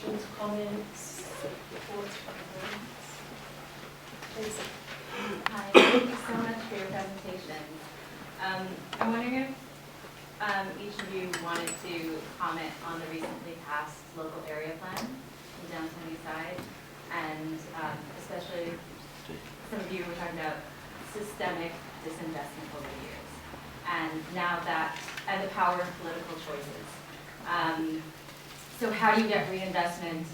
questions, comments, reports from the audience? Please. Hi, thank you so much for your presentation. I'm wondering if each of you wanted to comment on the recently passed local area plan in downtown Eastside, and especially some of you were talking about systemic disinvestment over the years, and now that, and the power of political choices. So how do you get reinvestment,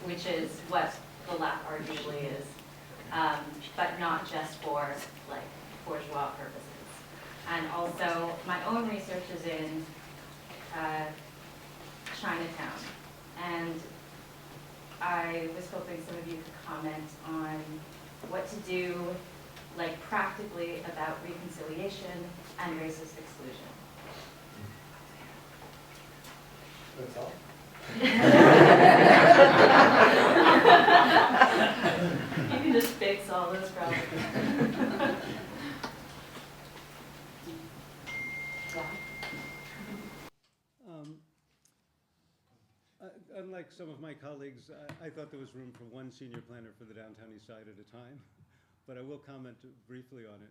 which is what the LAP arguably is, but not just for like bourgeois purposes? And also, my own research is in Chinatown, and I was hoping some of you could comment on what to do, like practically, about reconciliation and racist exclusion. That's all. You can just fix all those problems. Unlike some of my colleagues, I thought there was room for one senior planner for the downtown east side at a time, but I will comment briefly on it.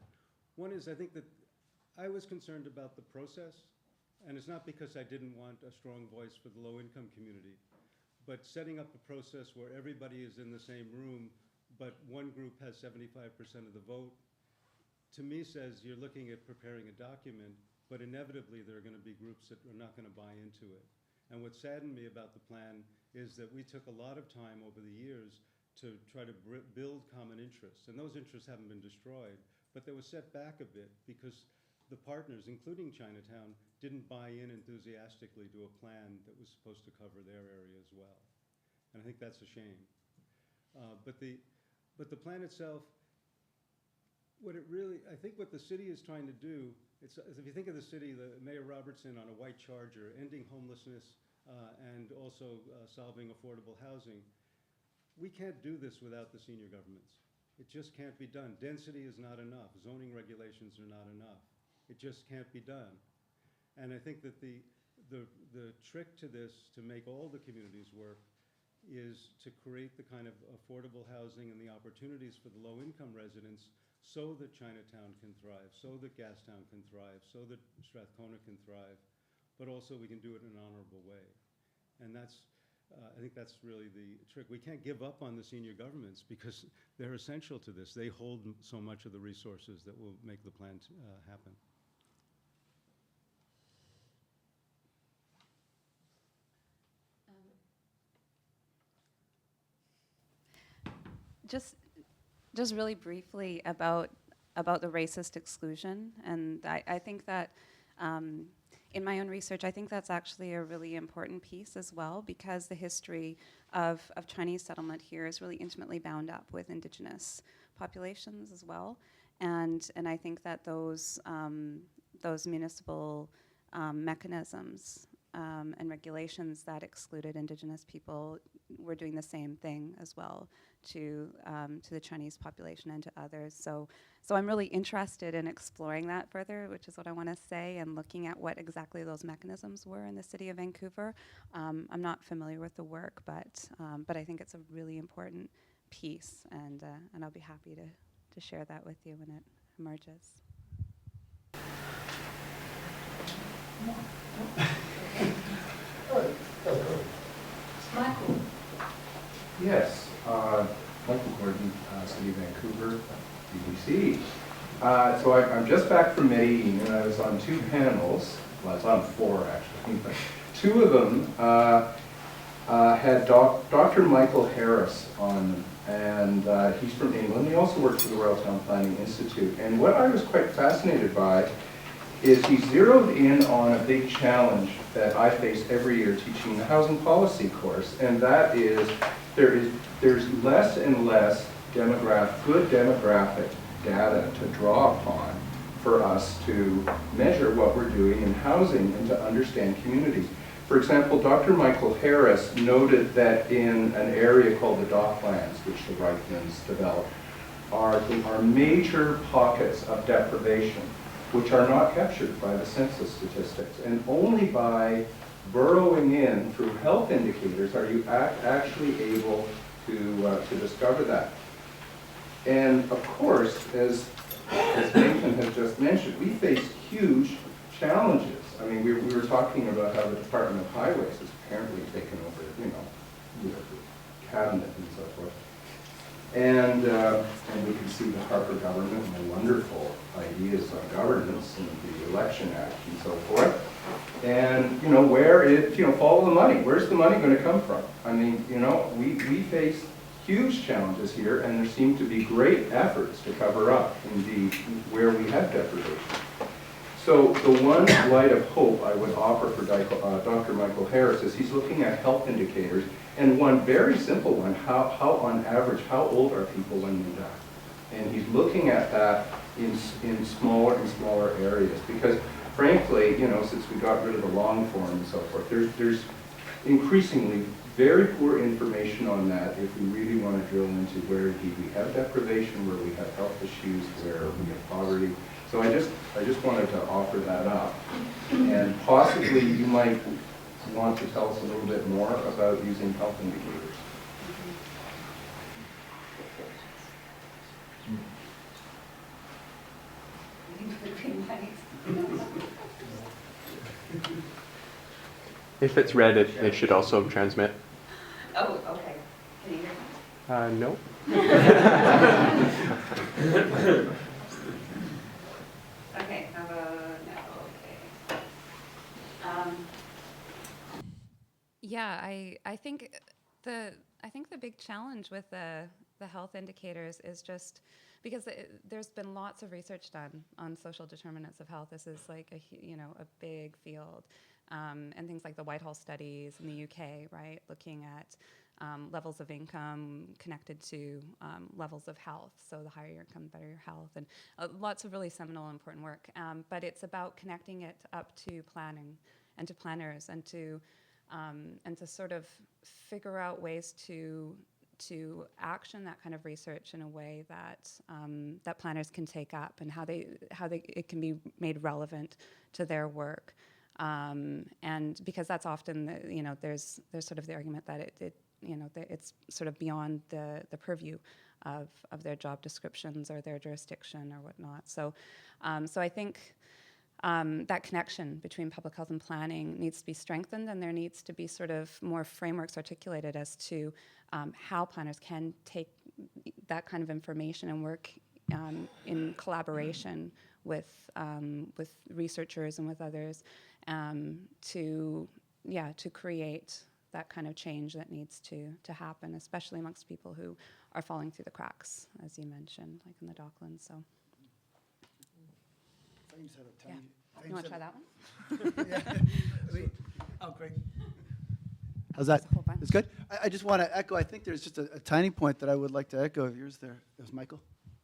One is, I think that I was concerned about the process, and it's not because I didn't want a strong voice for the low-income community, but setting up a process where everybody is in the same room, but one group has 75% of the vote, to me says you're looking at preparing a document, but inevitably there are going to be groups that are not going to buy into it. And what saddened me about the plan is that we took a lot of time over the years to try to build common interests. And those interests haven't been destroyed, but they were set back a bit because the partners, including Chinatown, didn't buy in enthusiastically to a plan that was supposed to cover their area as well. And I think that's a shame. But the plan itself, I think what the city is trying to do, if you think of the city, the Mayor Robertson on a white charger, ending homelessness and also solving affordable housing. We can't do this without the senior governments. It just can't be done. Density is not enough. Zoning regulations are not enough. It just can't be done. And I think that the trick to this, to make all the communities work, is to create the kind of affordable housing and the opportunities for the low-income residents so that Chinatown can thrive, so that Gastown can thrive, so that Strathcona can thrive, but also we can do it in an honorable way. And that's, I think that's really the trick. We can't give up on the senior governments because they're essential to this. They hold so much of the resources that will make the plan happen. Just really briefly about the racist exclusion, and I think that in my own research, I think that's actually a really important piece as well, because the history of Chinese settlement here is really intimately bound up with Indigenous populations as well, and I think that those municipal mechanisms and regulations that excluded Indigenous people were doing the same thing as well to the Chinese population and to others. So I'm really interested in exploring that further, which is what I want to say, and looking at what exactly those mechanisms were in the city of Vancouver. I'm not familiar with the work, but I think it's a really important piece, and I'll be happy to share that with you when it emerges. Michael. Yes, Michael Gordon, City of Vancouver, BBC. So I'm just back from Medellin, and I was on two panels. Well, I was on four, actually. But two of them had Dr. Michael Harris on them, and he's from England. He also works for the Royal Town Planning Institute. And what I was quite fascinated by is he zeroed in on a big challenge that I face every year teaching the housing policy course, and that is there's less and less good demographic data to draw upon for us to measure what we're doing in housing and to understand communities. For example, Dr. Michael Harris noted that in an area called the Docklands, which the Reichmans developed, are major pockets of deprivation, which are not captured by the census statistics. And only by burrowing in through health indicators, are you actually able to discover that? And of course, as Nathan has just mentioned, we face huge challenges. I mean, we were talking about how the Department of Highways has apparently taken over, the cabinet and so forth. And we can see the Harper government and the wonderful ideas on governance and the Election Act and so forth. And, where it, follow the money. Where's the money going to come from? I mean, we face huge challenges here, and there seem to be great efforts to cover up, indeed, where we have deprivation. So the one light of hope I would offer for Dr. Michael Harris is he's looking at health indicators, and one very simple one, how on average, how old are people when they die? And he's looking at that in smaller and smaller areas, because frankly, since we got rid of the long form and so forth, there's increasingly very poor information on that if we really want to drill into where indeed we have deprivation, where we have health issues, where we have poverty. So I just wanted to offer that up. And possibly you might want to tell us a little bit more about using health indicators. If it's red, it should also transmit. Oh, okay. Can you hear me? No. Okay, how about no? Okay. Yeah, I think the big challenge with the health indicators is just because there's been lots of research done on social determinants of health. This is like a big field, and things like the Whitehall studies in the UK, right, looking at levels of income connected to levels of health. So the higher your income, the better your health, and lots of really seminal important work. But it's about connecting it up to planning and to planners and to sort of figure out ways to action that kind of research in a way that that planners can take up, and how it can be made relevant to their work. And because that's often there's sort of the argument that it's sort of beyond the purview of their job descriptions or their jurisdiction or whatnot. So I think that connection between public health and planning needs to be strengthened, and there needs to be sort of more frameworks articulated as to how planners can take that kind of information and work in collaboration with researchers and with others to create that kind of change that needs to happen, especially amongst people who are falling through the cracks, as you mentioned, like in the Docklands. So. Yeah. You want to try that one? Yeah. Oh, great. How's that? It's good? I just want to echo, I think there's just a tiny point that I would like to echo of yours there. It was Michael?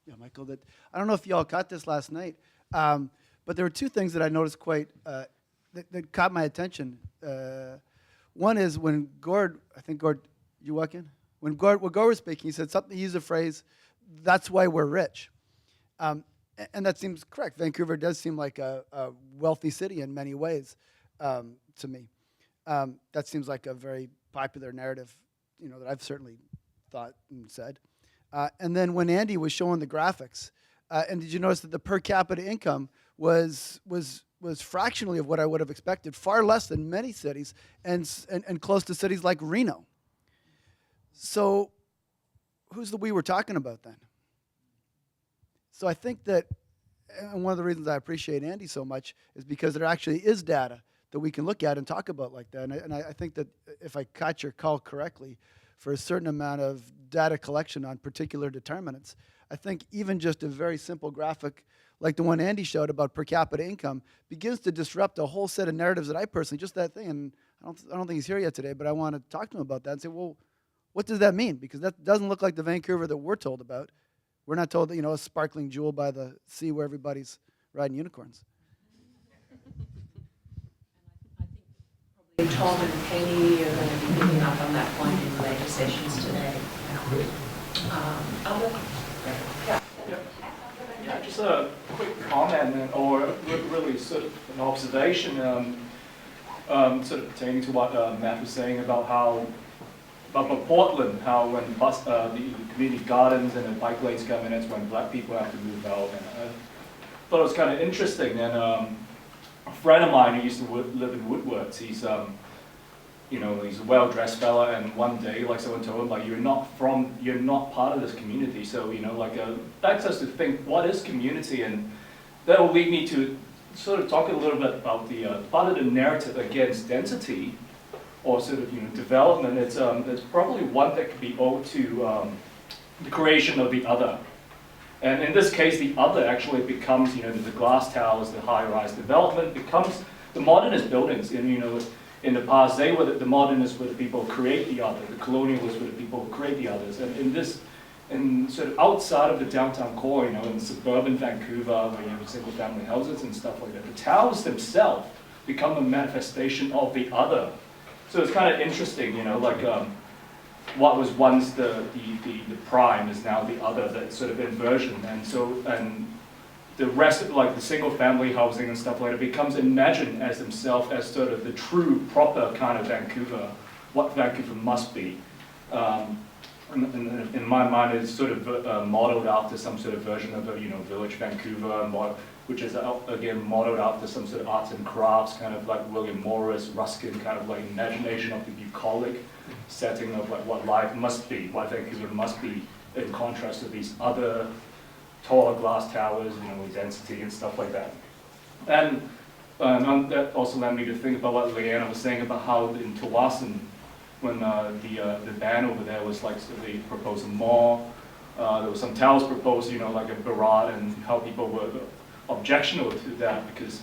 Yeah, Michael. That I don't know if you all caught this last night, but there were two things that I noticed quite, that caught my attention. One is when Gord, you walk in? When Gord was speaking, he said something, he used the phrase, "That's why we're rich." And that seems correct. Vancouver does seem like a wealthy city in many ways to me. That seems like a very popular narrative, that I've certainly thought and said. And then when Andy was showing the graphics, and did you notice that the per capita income was fractionally of what I would have expected, far less than many cities, and close to cities like Reno. So who's the we we're talking about then? So I think that, and one of the reasons I appreciate Andy so much is because there actually is data that we can look at and talk about like that. And I think that if I caught your call correctly, for a certain amount of data collection on particular determinants, I think even just a very simple graphic like the one Andy showed about per capita income begins to disrupt a whole set of narratives that I personally, just that thing, and I don't think he's here yet today, but I want to talk to him about that and say, well, what does that mean? Because that doesn't look like the Vancouver that we're told about. We're not told that, a sparkling jewel by the sea where everybody's riding unicorns. And I think probably Tom and Katie are going to be picking up on that point in later sessions today. Yeah, just a quick comment or really sort of an observation. sort of pertaining to what Matt was saying about how, about Portland, how when the community gardens and the bike lanes come in, it's when black people have to move out. And I thought it was kind of interesting. And a friend of mine who used to live in Woodwards, he's you know, he's a well-dressed fella, and one day, like someone told him, like, you're not part of this community. So, you know, like, that's us to think, what is community? And that will lead me to sort of talk a little bit about the part of the narrative against density, or sort of, you know, development. It's probably one that could be owed to the creation of the other. And in this case, the other actually becomes, you know, the glass towers, the high-rise development becomes the modernist buildings. And, you know, in the past, they were the modernists were the people who create the other, the colonialists were the people who create the others. And in sort of outside of the downtown core, you know, in suburban Vancouver, where you have single-family houses and stuff like that, the towers themselves become a manifestation of the other. So it's kind of interesting, you know, like what was once the prime is now the other, that sort of inversion. And the rest of, like, the single-family housing and stuff like that becomes imagined as themselves as sort of the true, proper kind of Vancouver, what Vancouver must be. In my mind, it's sort of modeled after some sort of version of a, you know, Village Vancouver, which is again modeled after some sort of arts and crafts, kind of like William Morris, Ruskin, kind of like imagination of the bucolic setting of like what life must be, what Vancouver must be, in contrast to these other taller glass towers, you know, with density and stuff like that. And that also led me to think about what Leanna was saying about how in Tawasin, when the ban over there was like, so they proposed a mall, there was some towers proposed, you know, like a barrage, and how people were objectionable to that, because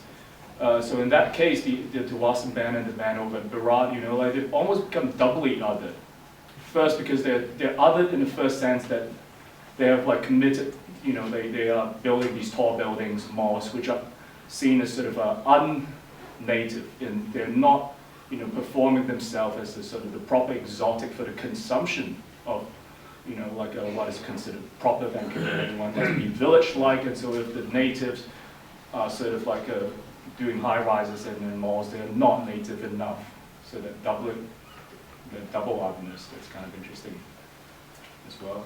so in that case, the Tawasin ban and the ban over Berat, you know, like they've almost become doubly othered. First, because they're othered in the first sense that they have like committed, you know, they are building these tall buildings, malls, which are seen as sort of un-native, and they're not, you know, performing themselves as the sort of the proper exotic for the consumption of, you know, like what is considered proper Vancouver. One has to be village-like, and so if the natives are sort of like doing high-rises and malls, they're not native enough. So that double otherness, that's kind of interesting as well.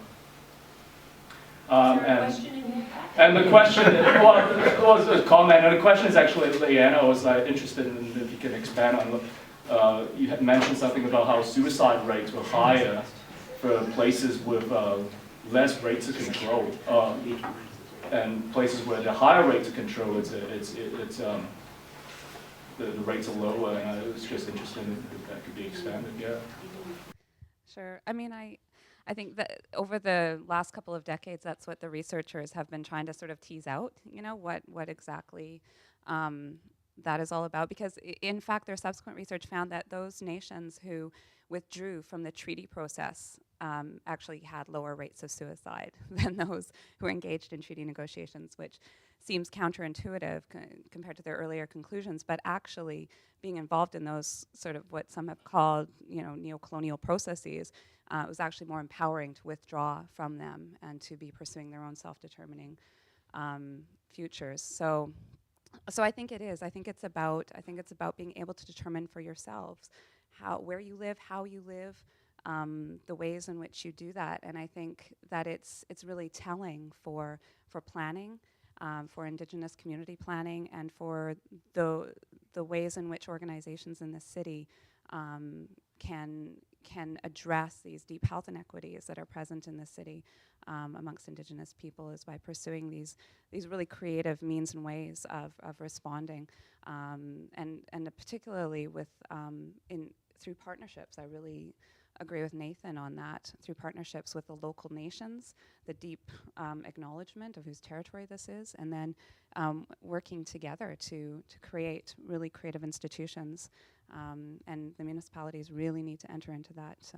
And the question was a comment, and the question is actually, Leanna, I was interested in if you can expand on, you had mentioned something about how suicide rates were higher for places with less rates of control, and places where the higher rates of control, the rates are lower, and it was just interesting if that could be expanded, yeah. Sure. I mean, I think that over the last couple of decades, that's what the researchers have been trying to sort of tease out, you know, what exactly that is all about. Because in fact, their subsequent research found that those nations who withdrew from the treaty process actually had lower rates of suicide than those who were engaged in treaty negotiations, which seems counterintuitive compared to their earlier conclusions, but actually being involved in those sort of what some have called, you know, neo-colonial processes, it was actually more empowering to withdraw from them and to be pursuing their own self-determining futures. So I think it is. I think it's about being able to determine for yourselves where you live, how you live, the ways in which you do that. And I think that it's really telling for planning, for Indigenous community planning, and for the ways in which organizations in the city can address these deep health inequities that are present in the city amongst Indigenous people, is by pursuing these really creative means and ways of responding, and particularly with through partnerships. I really agree with Nathan on that, through partnerships with the local nations, the deep acknowledgement of whose territory this is, and then working together to create really creative institutions. And the municipalities really need to enter into that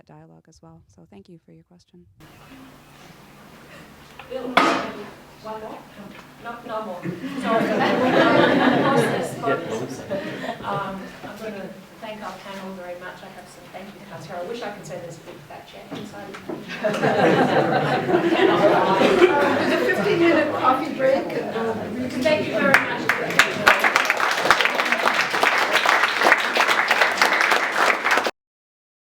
dialogue as well. So thank you for your question. Bill, one more? No more. Sorry. I'm going to thank our panel very much. I have some thank you cards here. I wish I could say there's a big fat check inside. I cannot lie. There's a 15-minute coffee break. Thank you very much.